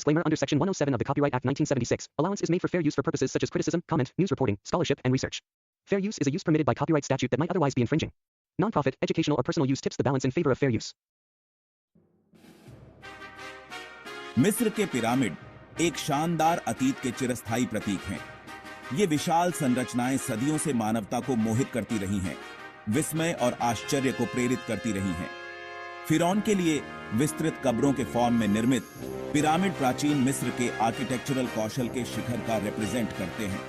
Disclaimer under Section 107 of the Copyright Act 1976, allowance is made for fair use for purposes such as criticism, comment, news reporting, scholarship, and research. Fair use is a use permitted by copyright statute that might otherwise be infringing. Non-profit, educational or personal use tips the balance in favor of fair use. मिस्र के pyramid एक शानदार अतीत के चिरस्थायी प्रतीक हैं। ये विशाल संरचनाएं सदियों से मानवता को मोहित करती रही हैं, विस्मय और आश्चर्य को प्रेरित करती रही हैं। फिरौन के लिए विस्तृत कब्रों के फॉर्म में निर्मित पिरामिड प्राचीन मिस्र के आर्किटेक्चरल कौशल के शिखर का रिप्रेजेंट करते हैं।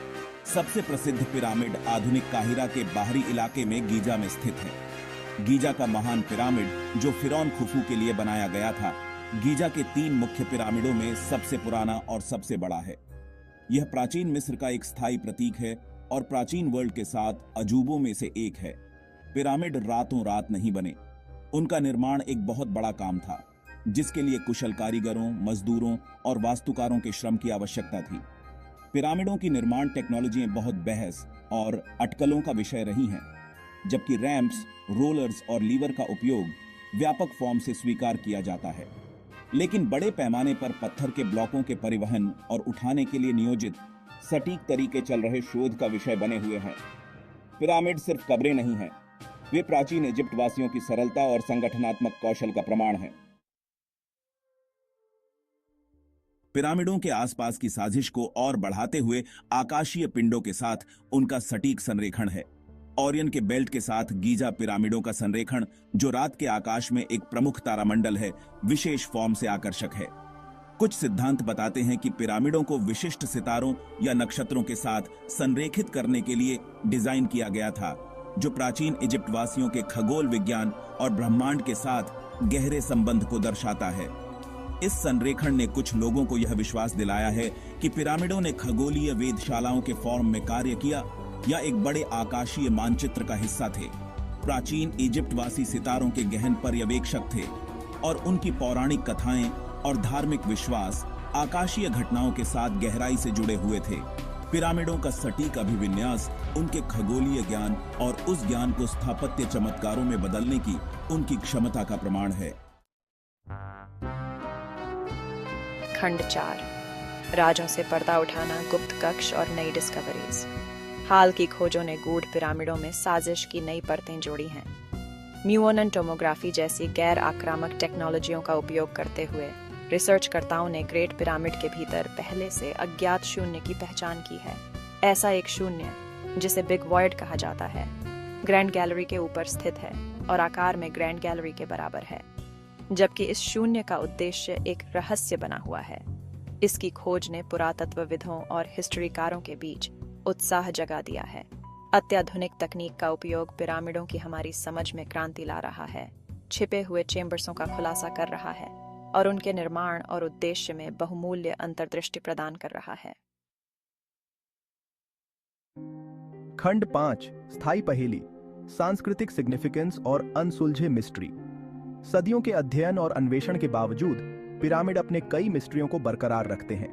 सबसे प्रसिद्ध पिरामिड आधुनिक काहिरा के बाहरी इलाके में गीजा में स्थित है। गीजा का महान पिरामिड जो फिरौन खुफू के लिए बनाया गया था, गीजा के 3 मुख्य पिरामिडों में सबसे पुराना और सबसे बड़ा है। यह प्राचीन मिस्र का एक स्थायी प्रतीक है और प्राचीन वर्ल्ड के 7 अजूबों में से एक है। पिरामिड रातों रात नहीं बने। उनका निर्माण एक बहुत बड़ा काम था, जिसके लिए कुशल कारीगरों, मजदूरों और वास्तुकारों के श्रम की आवश्यकता थी। पिरामिडों की निर्माण टेक्नोलॉजियां बहुत बहस और अटकलों का विषय रही हैं, जबकि रैंप्स, रोलर्स और लीवर का उपयोग व्यापक फॉर्म से स्वीकार किया जाता है। लेकिन बड़े पैमाने पर पत्थर के ब्लॉकों के परिवहन और उठाने के लिए नियोजित सटीक तरीके चल रहे शोध का विषय बने हुए हैं। पिरामिड सिर्फ कब्रें नहीं हैं, वे प्राचीन इजिप्ट वासियों की सरलता और संगठनात्मक कौशल का प्रमाण हैं। पिरामिडों के आसपास की साजिश को और बढ़ाते हुए आकाशीय पिंडों के साथ उनका सटीक संरेखण है। ओरियन के बेल्ट के साथ गीजा पिरामिडों का संरेखण, जो रात के आकाश में एक प्रमुख तारामंडल है, विशेष फॉर्म से आकर्षक है। कुछ सिद्धांत बताते हैं कि पिरामिडों को विशिष्ट सितारों या नक्षत्रों के साथ संरेखित करने के लिए डिजाइन किया गया था, जो प्राचीन इजिप्ट वासियों के खगोल विज्ञान और ब्रह्मांड के साथ गहरे संबंध को दर्शाता है। इस संरेखण ने कुछ लोगों को यह विश्वास दिलाया है कि पिरामिडों ने खगोलीय वेधशालाओं के फॉर्म में कार्य किया या एक बड़े आकाशीय मानचित्र का हिस्सा थे। प्राचीन इजिप्टवासी सितारों के गहन पर्यवेक्षक थे और उनकी पौराणिक कथाएं और धार्मिक विश्वास आकाशीय घटनाओं के साथ गहराई से जुड़े हुए थे। पिरामिडों का सटीक अभिविन्यास उनके खगोलीय ज्ञान और उस ज्ञान को स्थापत्य चमत्कारों में बदलने की उनकी क्षमता का प्रमाण है। खंड 4, राजों से पर्दा उठाना, गुप्त कक्ष और नई डिस्कवरीज। हाल की खोजों ने गूढ़ पिरामिडों में साजिश की नई परतें जोड़ी हैं। म्यूओनन टोमोग्राफी जैसी गैर आक्रामक टेक्नोलॉजियों का उपयोग करते हुए रिसर्चकर्ताओं ने ग्रेट पिरामिड के भीतर पहले से अज्ञात शून्य की पहचान की है। ऐसा एक शून्य जिसे बिग वॉइड कहा जाता है, ग्रैंड गैलरी के ऊपर स्थित है और आकार में ग्रैंड गैलरी के बराबर है, जबकि इस शून्य का उद्देश्य एक रहस्य बना हुआ है। इसकी खोज ने पुरातत्वविदों और हिस्ट्रीकारों के बीच उत्साह जगा दिया है। अत्याधुनिक तकनीक का उपयोग पिरामिडों की हमारी समझ में क्रांति ला रहा है, छिपे हुए चेम्बर्सों का खुलासा कर रहा है और उनके निर्माण और उद्देश्य में बहुमूल्य अंतर्दृष्टि प्रदान कर रहा है। खंड 5, स्थायी पहेली, सांस्कृतिक सिग्निफिकेंस और अनसुलझे मिस्ट्री। सदियों के अध्ययन और अन्वेषण के बावजूद पिरामिड अपने कई मिस्ट्रियों को बरकरार रखते हैं।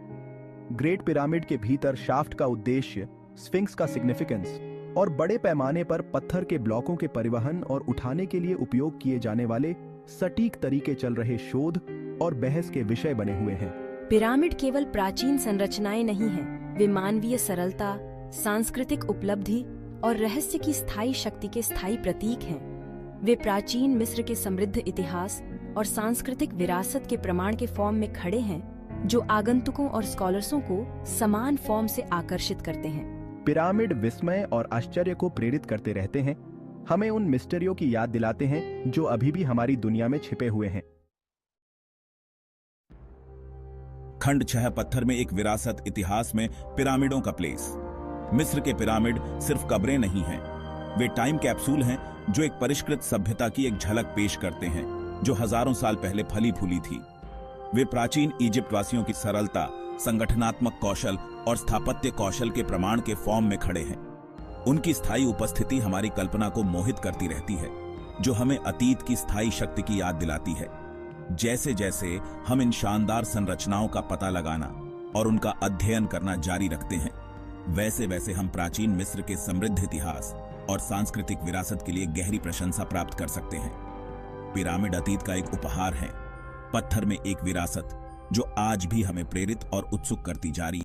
ग्रेट पिरामिड के भीतर शाफ्ट का उद्देश्य, स्फिंक्स का सिग्निफिकेंस और बड़े पैमाने पर पत्थर के ब्लॉकों के परिवहन और उठाने के लिए उपयोग किए जाने वाले सटीक तरीके चल रहे शोध और बहस के विषय बने हुए हैं। पिरामिड केवल प्राचीन संरचनाएं नहीं हैं, वे मानवीय सरलता, सांस्कृतिक उपलब्धि और रहस्य की स्थायी शक्ति के स्थायी प्रतीक हैं। वे प्राचीन मिस्र के समृद्ध इतिहास और सांस्कृतिक विरासत के प्रमाण के फॉर्म में खड़े हैं, जो आगंतुकों और स्कॉलर्सों को समान फॉर्म से आकर्षित करते हैं। पिरामिड विस्मय और आश्चर्य को प्रेरित करते रहते हैं, हमें उन मिस्टरियों की याद दिलाते हैं जो अभी भी हमारी दुनिया में छिपे हुए हैं। खंड 6, पत्थर में एक विरासत, इतिहास में पिरामिडों का प्लेस। मिस्र के पिरामिड सिर्फ कब्रें नहीं हैं, वे टाइम कैप्सूल हैं जो एक परिष्कृत सभ्यता की एक झलक पेश करते हैं जो हजारों साल पहले फली फूली थी। वे प्राचीन इजिप्ट वासियों की सरलता, संगठनात्मक कौशल और स्थापत्य कौशल के प्रमाण के फॉर्म में खड़े हैं। उनकी स्थायी उपस्थिति हमारी कल्पना को मोहित करती रहती है, जो हमें अतीत की स्थायी शक्ति की याद दिलाती है। जैसे जैसे हम इन शानदार संरचनाओं का पता लगाना और उनका अध्ययन करना जारी रखते हैं, वैसे वैसे हम प्राचीन मिस्र के समृद्ध इतिहास और सांस्कृतिक विरासत के लिए गहरी प्रशंसा प्राप्त कर सकते हैं। पिरामिड अतीत का एक उपहार है, पत्थर में एक विरासत, जो आज भी हमें प्रेरित और उत्सुक करती जा रही